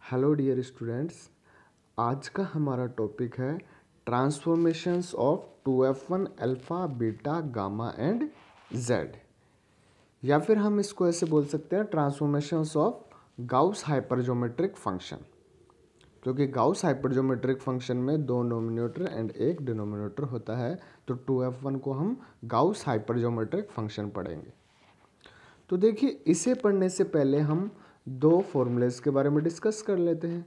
Hello dear students, आज का हमारा टॉपिक है transformations of 2f1 alpha beta gamma and Z, या फिर हम इसको ऐसे बोल सकते हैं transformations of Gauss hypergeometric function, क्योंकि गाउस हाइपरजोमेट्रिक फंक्शन में दो नोमिनेटर एंड एक डिनोमिनेटर होता है। तो 2f1 को हम गाउस हाइपरजोमेट्रिक फंक्शन पढ़ेंगे। तो देखिए, इसे पढ़ने से पहले हम दो फॉर्मूलेस के बारे में डिस्कस कर लेते हैं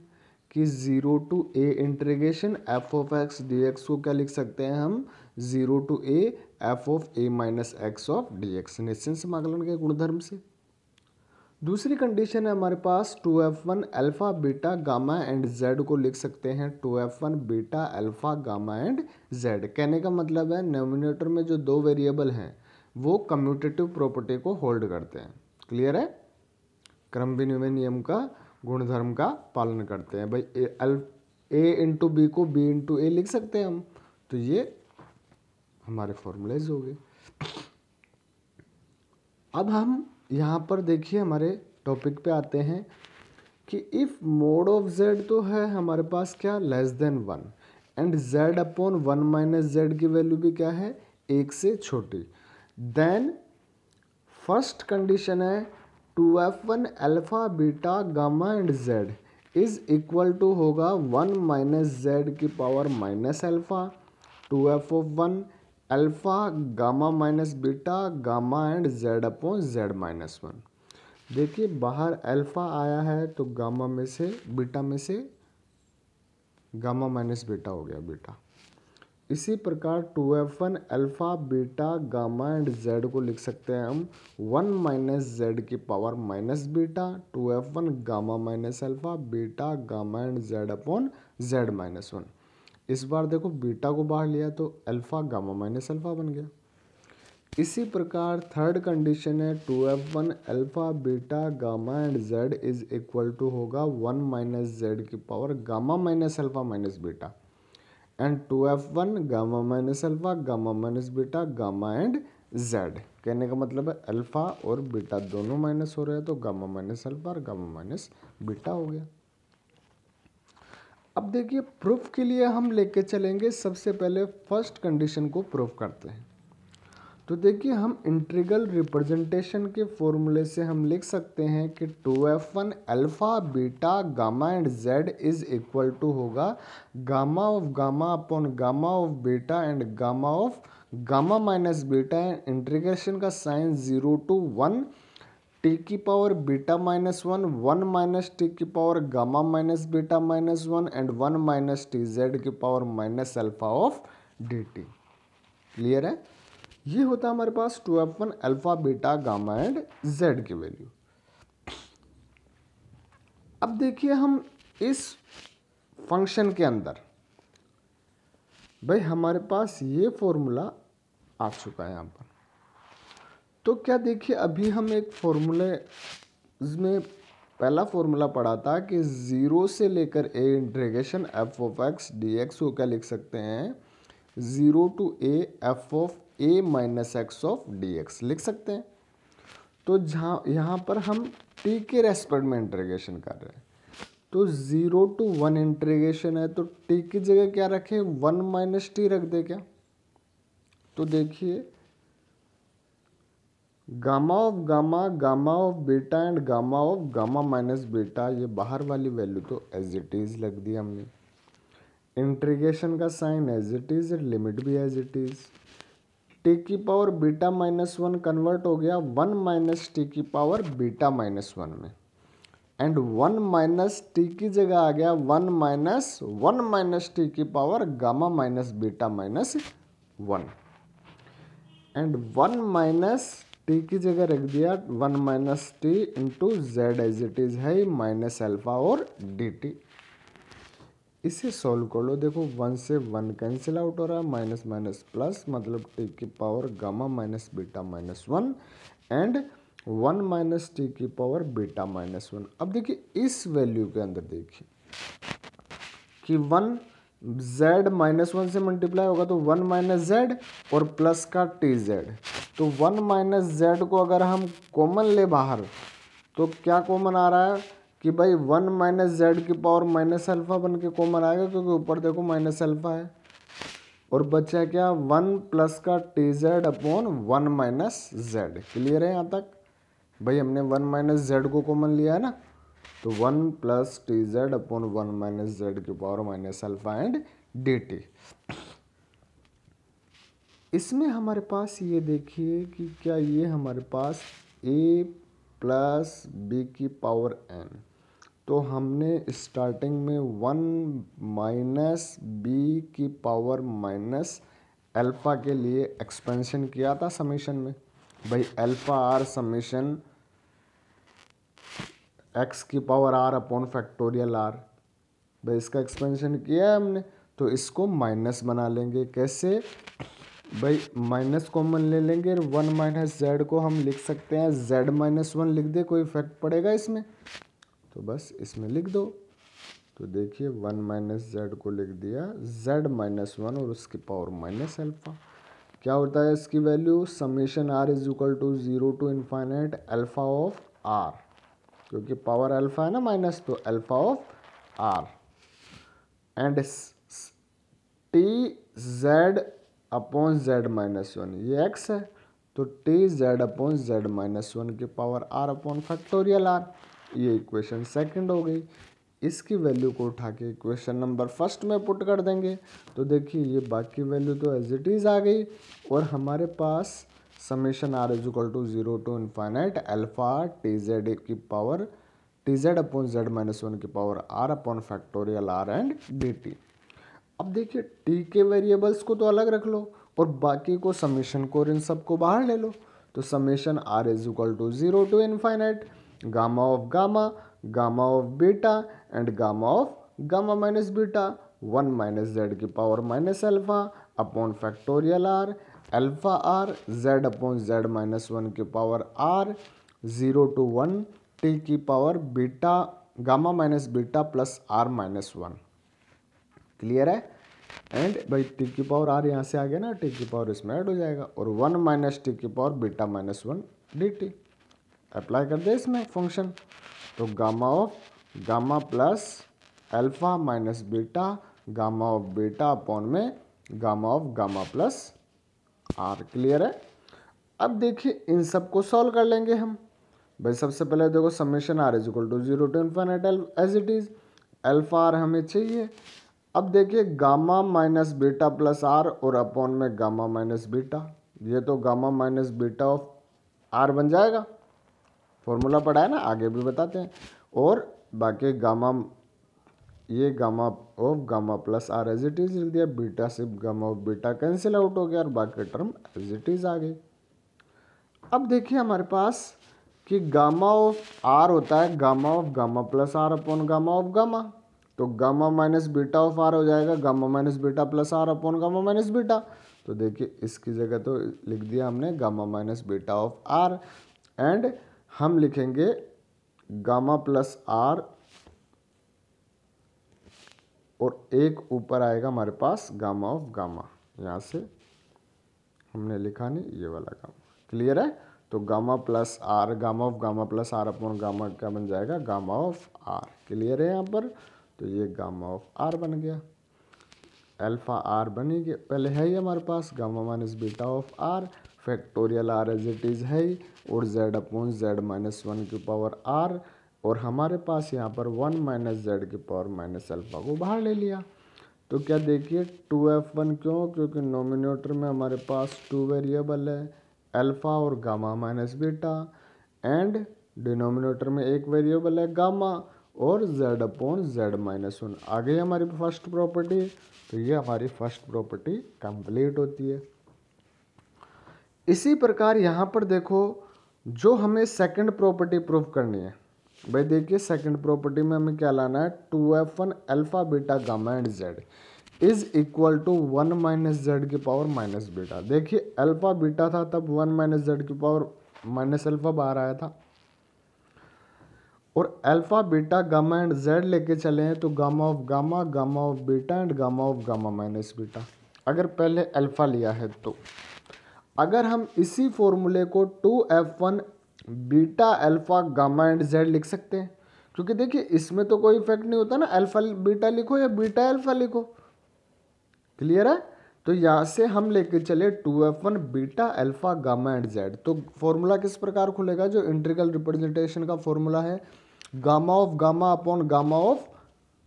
कि 0 to a integration F of x D x को क्या लिख सकते हैं हम 0 to A F of A minus x of D x, निश्चित समाकलन के गुणधर्म से। दूसरी कंडीशन है हमारे पास 2f1 alpha beta gamma and z को लिख सकते हैं 2f1 beta alpha gamma and z. कहने का मतलब है नोमिनेटर में जो दो वेरिएबल हैं वो कम्यूटेटिव प्रॉपर्टी को होल्ड करते हैं। क्लियर है? क्रम विनिमय नियम का गुणधर्म का पालन करते हैं। भाई ए इंटू बी को बी इंटू ए लिख सकते हैं हम, तो ये हमारे फॉर्मूलेज हो गए। अब हम यहाँ पर देखिए हमारे टॉपिक पे आते हैं कि इफ़ मोड ऑफ जेड तो है हमारे पास क्या less than 1 and z upon 1 minus Z की वैल्यू भी क्या है, एक से छोटी, देन फर्स्ट कंडीशन है 2f1 alpha beta gamma and Z is equal to होगा 1 माइनस जेड की power minus alpha 2f of 1 alpha gamma minus beta gamma and z upon Z minus 1। देखिए बाहर अल्फा आया है तो गामा में से बीटा में से गामा माइनस बीटा हो गया बीटा। इसी प्रकार 2f1 alpha beta gamma and z को लिख सकते हैं हम 1 माइनस जेड की power minus beta 2f1 gamma minus alpha beta gamma and z upon Z minus 1। इस बार देखो बीटा को बाहर लिया तो अल्फा गामा माइनस अल्फा बन गया। इसी प्रकार थर्ड कंडीशन है 2f1 alpha beta gamma and Z is equal to होगा 1 माइनस जेड की power gamma minus alpha minus beta and 2f1 gamma minus alpha gamma minus beta gamma and z. कहने का मतलब है अल्फा और beta दोनों minus हो रहे हैं तो गामा माइनस अल्फा और गामा माइनस बीटा हो गया। अब देखिए प्रूफ के लिए हम लेके चलेंगे, सबसे पहले फर्स्ट कंडीशन को प्रूफ करते हैं। तो देखिए हम इंटीग्रल रिप्रेजेंटेशन के फॉर्मूले से हम लिख सकते हैं कि 2f1 alpha beta gamma and Z is equal to होगा gamma of gamma upon gamma of beta and gamma of gamma minus beta and integration का साइन 0 टू 1 टी की power beta minus 1 1 minus T की power gamma minus beta minus 1 and 1 minus T Z की power minus alpha of D T. Clear है? ये होता है हमारे पास 2f1 alpha beta gamma and Z की वैल्यू। अब देखिए हम इस फंक्शन के अंदर भाई हमारे पास ये फॉर्मूला आ चुका है यहाँ पर। तो क्या देखिए अभी हम एक फॉर्मूले में पहला फॉर्मूला पढ़ा था कि 0 से लेकर A integration F of x D x को क्या लिख सकते हैं 0 to A F of A minus x of D X लिख सकते हैं। तो जहाँ यहाँ पर हम टी के रेस्पेक्ट में इंटीग्रेशन कर रहे हैं तो 0 टू 1 इंटीग्रेशन है तो टी की जगह क्या रखें 1 माइनस टी रख दे क्या। तो देखिए gamma of gamma gamma of beta and gamma of gamma minus beta, ये बाहर वाली वैल्यू तो एज इट इज लग दी हमने। इंटीग्रेशन का sign as it is, limit भी एज इट इज। टी की पावर बीटा माइनस 1 कन्वर्ट हो गया 1 माइनस टी की पावर बीटा माइनस 1 में एंड 1 माइनस टी की जगह आ गया 1 माइनस टी की power gamma minus beta minus 1 and 1 minus T की जगह रख दिया 1 minus t into z as it is है माइनस अल्फा और डी टी। इसे सॉल्व कर लो, देखो 1 से 1 कैंसिल आउट हो रहा है माइनस माइनस प्लस, मतलब टी की power gamma minus beta minus 1 and 1 minus T की पावर बीटा माइनस 1। अब देखिए इस वैल्यू के अंदर देखिए कि 1 जेड माइनस 1 से मल्टीप्लाई होगा तो 1 माइनस जेड और प्लस का टी जेड। तो 1 माइनस जेड को अगर हम कॉमन ले बाहर तो क्या कॉमन आ रहा है कि भाई 1 माइनस जेड की पावर माइनस अल्फा बन के कॉमन आएगा, क्योंकि ऊपर देखो माइनस अल्फा है, और बचा क्या 1 प्लस का T Z upon 1 minus Z. Clear है यहाँ तक? भाई हमने 1 माइनस जेड को कॉमन लिया है ना, तो 1 plus T Z upon 1 minus Z की power minus alpha and D T. इसमें हमारे पास ये देखिए कि क्या ये हमारे पास a प्लस बी की पावर n, तो हमने स्टार्टिंग में 1 माइनस बी की पावर माइनस अल्फ़ा के लिए एक्सपेंशन किया था समीशन में। भाई अल्फ़ा आर समीशन x की power r upon factorial r, भाई इसका एक्सपेंशन किया है हमने, तो इसको माइनस बना लेंगे। कैसे? भाई माइनस कॉमन ले लेंगे, 1 माइनस जेड को हम लिख सकते हैं जेड माइनस 1 लिख दे, कोई इफेक्ट पड़ेगा इसमें? तो बस इसमें लिख दो। तो देखिए 1 माइनस जेड को लिख दिया जेड माइनस 1 और उसकी पावर माइनस अल्फ़ा। क्या होता है इसकी value? Summation are is equal to 0 to infinite alpha of r, क्योंकि पावर अल्फ़ा है ना माइनस, तो alpha of are and t Z upon Z minus 1, ये एक्स है, तो t Z upon Z minus 1 की power are upon factorial r. ये equation second हो गई। इसकी वैल्यू को उठा के इक्वेशन नंबर फर्स्ट में पुट कर देंगे, तो देखिए ये बाकी वैल्यू तो एज इट इज़ आ गई, और हमारे पास summation are is equal to 0 to infinite alpha T Z की power T Z upon Z minus 1 की power are upon factorial are and D T. अब देखिए टी के वेरिएबल्स को तो अलग रख लो और बाकी को समेशन को और इन सबको बाहर ले लो। तो summation are is equal to 0 to infinite gamma of gamma, gamma of beta and gamma of gamma minus beta 1 minus Z की power minus alpha upon factorial R, alpha R Z upon Z minus 1 की power R 0 to 1 T की power beta gamma minus beta plus R minus 1। Clear है? And भाई T की power R यहाँ से आ गया ना, टी की पावर इसमें ऐड हो जाएगा, और 1 माइनस टी की power beta minus 1 D T. Apply कर दे इसमें फंक्शन, तो gamma of gamma plus alpha minus beta gamma of beta upon में gamma of gamma plus are. Clear है? अब देखिए इन सब को सॉल्व कर लेंगे हम। भाई सबसे पहले देखो summation are is equal to 0 to infinite as it is, alpha r हमें चाहिए। अब देखिए gamma minus beta plus r और अपॉन में गामा माइनस बीटा, ये तो gamma minus beta of r बन जाएगा, फॉर्मूला पढ़ा है ना, आगे भी बताते हैं। और बाकी गामा, ये gamma of gamma plus r as it is लिख दिया, बीटा से gamma of beta cancel out हो गया और बाकी टर्म एज इट इज आ गई। अब देखिए हमारे पास कि गामा ऑफ आर होता है gamma of gamma plus are upon gamma of gamma, तो gamma minus beta of R हो जाएगा gamma minus beta plus are upon gamma minus beta. तो देखिए इसकी जगह तो लिख दिया हमने gamma minus beta of are, and हम लिखेंगे गामा प्लस आर, और एक ऊपर आएगा हमारे पास गामा ऑफ गामा, यहाँ से हमने लिखा नहीं, ये वाला गामा। क्लियर है? तो gamma plus r, gamma of gamma plus are upon gamma क्या बन जाएगा? Gamma of are. क्लियर है यहाँ पर? तो ये गामा ऑफ आर बन गया, अल्फा आर बनी गया, पहले है ही हमारे पास gamma minus beta of r, factorial r as it is है ही, और जेड अपॉन जेड माइनस 1 की पावर आर, और हमारे पास यहाँ पर 1 माइनस जेड की पावर माइनस अल्फा को बाहर ले लिया। तो क्या देखिए 2f1 क्यों? क्योंकि नोमिनेटर में हमारे पास 2 वेरिएबल है, अल्फ़ा और gamma minus beta, and denominator में एक वेरिएबल है गामा और z अपॉन जेड माइनस 1। आ गई हमारी फर्स्ट प्रॉपर्टी, तो ये हमारी फर्स्ट प्रॉपर्टी कंप्लीट होती है। इसी प्रकार यहाँ पर देखो जो हमें सेकंड प्रॉपर्टी प्रूव करनी है, भाई देखिए सेकंड प्रॉपर्टी में हमें क्या लाना है, 2f1 alpha beta gamma and z is equal to 1 minus Z की पावर माइनस बीटा। देखिए अल्फा बीटा था तब 1 माइनस जेड की पावर माइनस अल्फा बाहर आया था, और alpha beta gamma and z लेके चले हैं तो gamma of gamma, gamma of beta and gamma of gamma minus beta. अगर पहले अल्फा लिया है तो अगर हम इसी फॉर्मूले को 2f1 beta alpha gamma and Z लिख सकते हैं, क्योंकि देखिए इसमें तो कोई इफेक्ट नहीं होता ना, अल्फा बीटा लिखो या बीटा अल्फा लिखो। क्लियर है? तो यहाँ से हम लेके चले 2f1 beta alpha gamma and Z. तो फॉर्मूला किस प्रकार खुलेगा? जो इंटीग्रल रिप्रेजेंटेशन का फॉर्मूला है, gamma of gamma upon gamma of,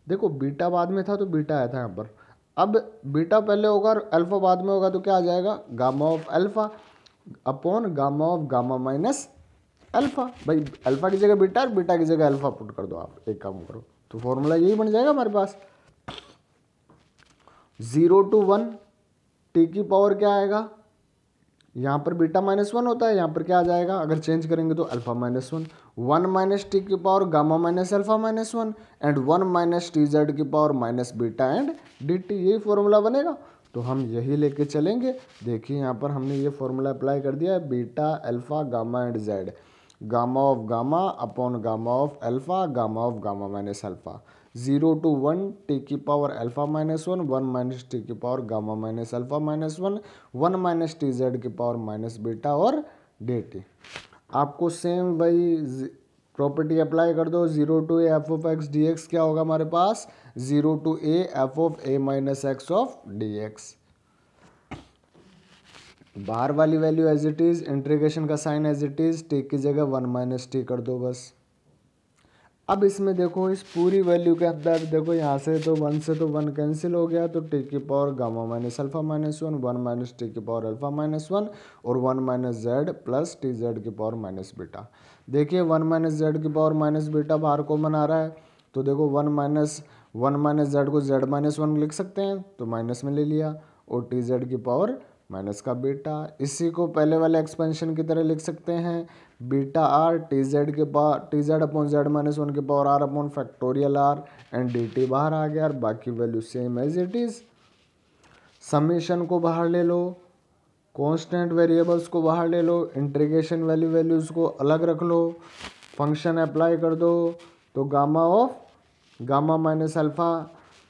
देखो बीटा बाद में था तो बीटा आया था यहाँ पर, अब बीटा पहले होगा और अल्फा बाद में होगा तो क्या आ जाएगा? Gamma of alpha upon gamma of gamma minus alpha. भाई अल्फा की जगह बीटा और बीटा की जगह अल्फा पुट कर दो, आप एक काम करो तो फॉर्मूला यही बन जाएगा हमारे पास। 0 to 1 टी की पावर क्या आएगा? यहाँ पर बीटा -1 होता है, यहाँ पर क्या आ जाएगा? अगर चेंज करेंगे तो अल्फा -1, 1 माइनस टी की power gamma minus alpha -1 and 1 minus T Z की power minus beta and D t, यही फॉर्मूला बनेगा। तो हम यही लेके चलेंगे। देखिए यहाँ पर हमने ये फॉर्मूला अप्लाई कर दिया है, beta alpha gamma and Z, gamma of gamma upon gamma of alpha gamma of gamma minus alpha, 0 to 1 T की पावर अल्फा -1, 1 माइनस टी की power gamma minus alpha -1, 1 minus T Z की power minus beta और d T. आपको same वही property apply कर दो, 0 to a f of x D x क्या होगा हमारे पास? 0 to a f of A minus x of D x. बाहर वाली value as it is, integration का sign as it is, t की जगह 1 माइनस टी कर दो बस। अब इसमें देखो इस पूरी वैल्यू के अंदर देखो, यहाँ से तो 1 से तो 1 कैंसिल हो गया, तो टी की power gamma minus alpha -1, 1 minus T की पावर अल्फा -1 और 1 minus Z plus T Z की पावर माइनस बीटा। देखिए 1 माइनस जेड की पावर माइनस बीटा बाहर कॉमन आ रहा है, तो देखो 1 माइनस जेड को जेड -1 लिख सकते हैं, तो माइनस में ले लिया, और टी जेड की पावर माइनस का बीटा। इसी को पहले वाले एक्सपेंशन की तरह लिख सकते हैं, बीटा आर टी जेड के power T Z upon z -1 के power are upon factorial are and D t बाहर आ गया और बाकी value same as it is. Summation को बाहर ले लो, कांस्टेंट वेरिएबल्स को बाहर ले लो, इंटीग्रेशन वैल्यूज को अलग रख लो, फंक्शन अप्लाई कर दो, तो gamma of gamma minus alpha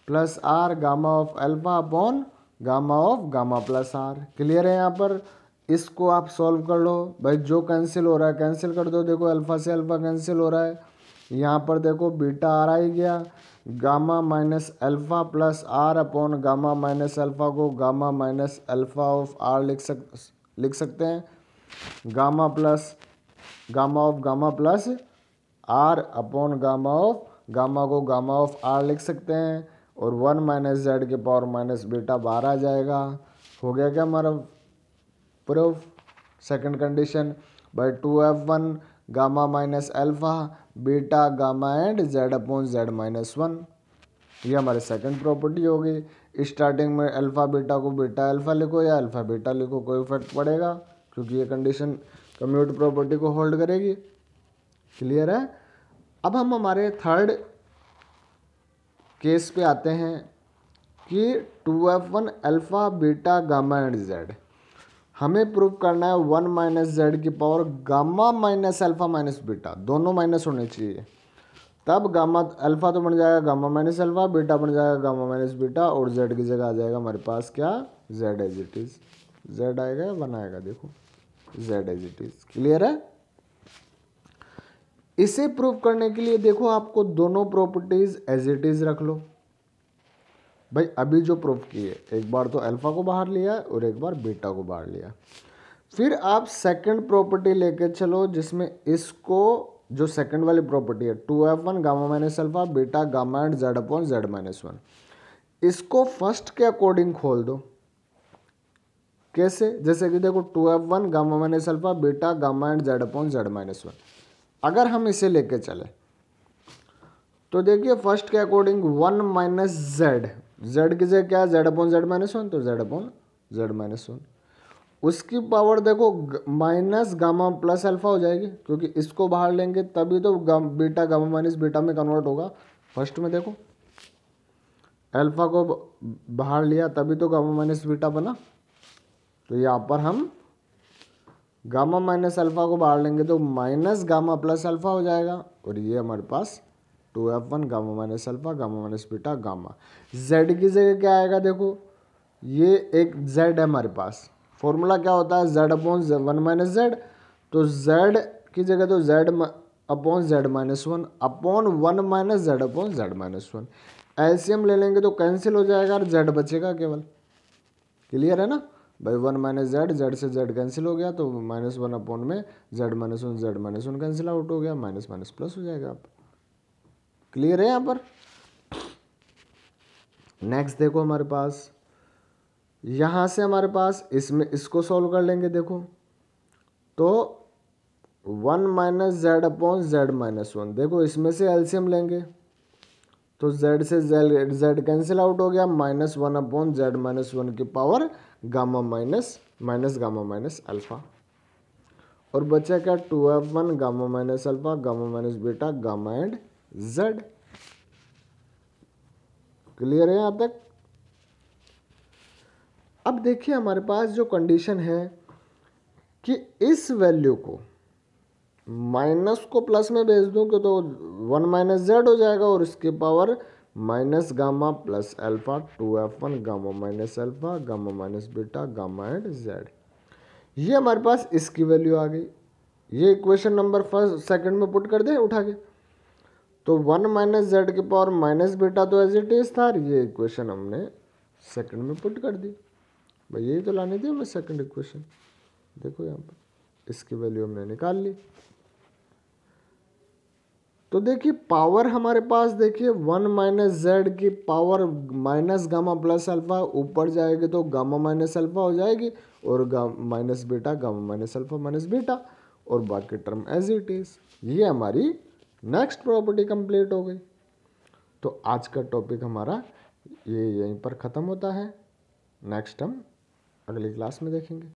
plus r gamma of alpha upon gamma of gamma plus are. Clear है? यहाँ पर इसको आप सॉल्व कर लो भाई, जो कैंसिल हो रहा है कैंसिल कर दो। देखो अल्फा से अल्फा कैंसिल हो रहा है, यहाँ पर देखो बीटा आर आ ही गया, gamma minus alpha plus are upon gamma minus alpha को gamma minus alpha of r लिख सकते हैं, gamma plus gamma of gamma plus are upon gamma of gamma को गामा ऑफ आर लिख सकते हैं, और 1 माइनस जेड के पावर माइनस बीटा बाहर आ जाएगा। हो गया क्या हमारा proof? Second condition by 2f1 gamma minus alpha beta gamma and z upon z -1, ये हमारी सेकंड प्रॉपर्टी होगी। स्टार्टिंग में अल्फा बीटा को बीटा अल्फा लिखो या अल्फा बीटा लिखो, कोई इफेक्ट पड़ेगा क्योंकि ये कंडीशन कम्यूट प्रॉपर्टी को होल्ड करेगी। क्लियर है? अब हम हमारे थर्ड केस पे आते हैं कि 2f1 alpha beta gamma and Z, हमें प्रूव करना है 1 माइनस जेड की power gamma minus alpha minus beta, दोनों माइनस होने चाहिए, तब गामा अल्फा तो बन जाएगा गामा माइनस अल्फा, बीटा बन जाएगा गामा माइनस बीटा, और जेड की जगह आ जाएगा हमारे पास क्या? Z as it is. Z आएगा या 1 आएगा? देखो Z as it is. Clear है? इसे प्रूव करने के लिए देखो आपको दोनों प्रॉपर्टीज एज इट इज रख लो। भाई अभी जो प्रूफ किए, एक बार तो अल्फा को बाहर लिया और एक बार बीटा को बाहर लिया, फिर आप सेकंड प्रॉपर्टी लेके चलो जिसमें इसको, जो सेकंड वाली प्रॉपर्टी है 2f1 gamma minus alpha beta gamma and z upon z -1, इसको फर्स्ट के अकॉर्डिंग खोल दो। कैसे? जैसे कि देखो 2f1 gamma minus alpha beta gamma and z upon z -1, अगर हम इसे लेके चले तो देखिए फर्स्ट के अकॉर्डिंग 1 माइनस जेड, जेड की जगह क्या है? जेड अपॉन जेड -1, तो जेड अपॉन जेड -1, उसकी पावर देखो माइनस गामा प्लस अल्फा हो जाएगी, क्योंकि इसको बाहर लेंगे तभी तो बीटा गामा माइनस बीटा में कन्वर्ट होगा। फर्स्ट में देखो अल्फा को बाहर लिया तभी तो गामा माइनस बीटा बना, तो यहाँ पर हम गामा माइनस अल्फा को बाहर लेंगे तो माइनस गामा प्लस अल्फा हो जाएगा, और ये हमारे पास 2f1 gamma minus alpha gamma minus beta gamma. Z की जगह क्या आएगा? देखो ये एक जेड है हमारे पास, फॉर्मूला क्या होता है? जेड अपॉन 1 माइनस जेड, तो जेड की जगह तो Z upon Z minus one upon one minus Z upon Z minus one. LCM ले लेंगे तो कैंसिल हो जाएगा और जेड बचेगा केवल। क्लियर है ना भाई, वन माइनस जेड, जेड से जेड कैंसिल हो गया तो माइनस वन अपॉन में Z minus one cancel out हो गया, माइनस माइनस प्लस हो जाएगा। आप क्लियर है यहाँ पर। नेक्स्ट देखो हमारे पास यहाँ से हमारे पास इसमें इसको सॉल्व कर लेंगे। देखो तो one minus Z upon Z minus one, देखो इसमें से एलसीएम लेंगे तो जेड से जेड कैंसिल आउट हो गया, minus one upon Z minus one की power gamma minus minus gamma minus alpha, और बचा क्या 2f1 gamma minus alpha gamma minus beta gamma and z. Clear है यहाँ तक। अब देखिए हमारे पास जो कंडीशन है कि इस वैल्यू को माइनस को प्लस में भेज दूं तो वन माइनस जेड हो जाएगा, और इसके power minus gamma plus alpha 2f1 gamma minus alpha gamma minus beta gamma and Z. ये हमारे पास इसकी वैल्यू आ गई। ये इक्वेशन नंबर फर्स्ट सेकंड में पुट कर दे उठा के, तो वन माइनस जेड की पावर माइनस बीटा तो एज इट इज था, ये इक्वेशन हमने सेकंड में पुट कर दी। भाई यही तो लाने थी हमें सेकंड इक्वेशन। देखो यहाँ पर इसकी वैल्यू हमने निकाल ली। तो देखिए पावर हमारे पास देखिए वन माइनस जेड की power minus gamma plus alpha, ऊपर जाएगी तो गामा माइनस अल्फा हो जाएगी, और minus beta gamma minus alpha minus beta, और बाकी टर्म एज इट इज। ये हमारी नेक्स्ट प्रॉपर्टी कंप्लीट हो गई। तो आज का टॉपिक हमारा ये यहीं पर ख़त्म होता है। नेक्स्ट हम अगली क्लास में देखेंगे।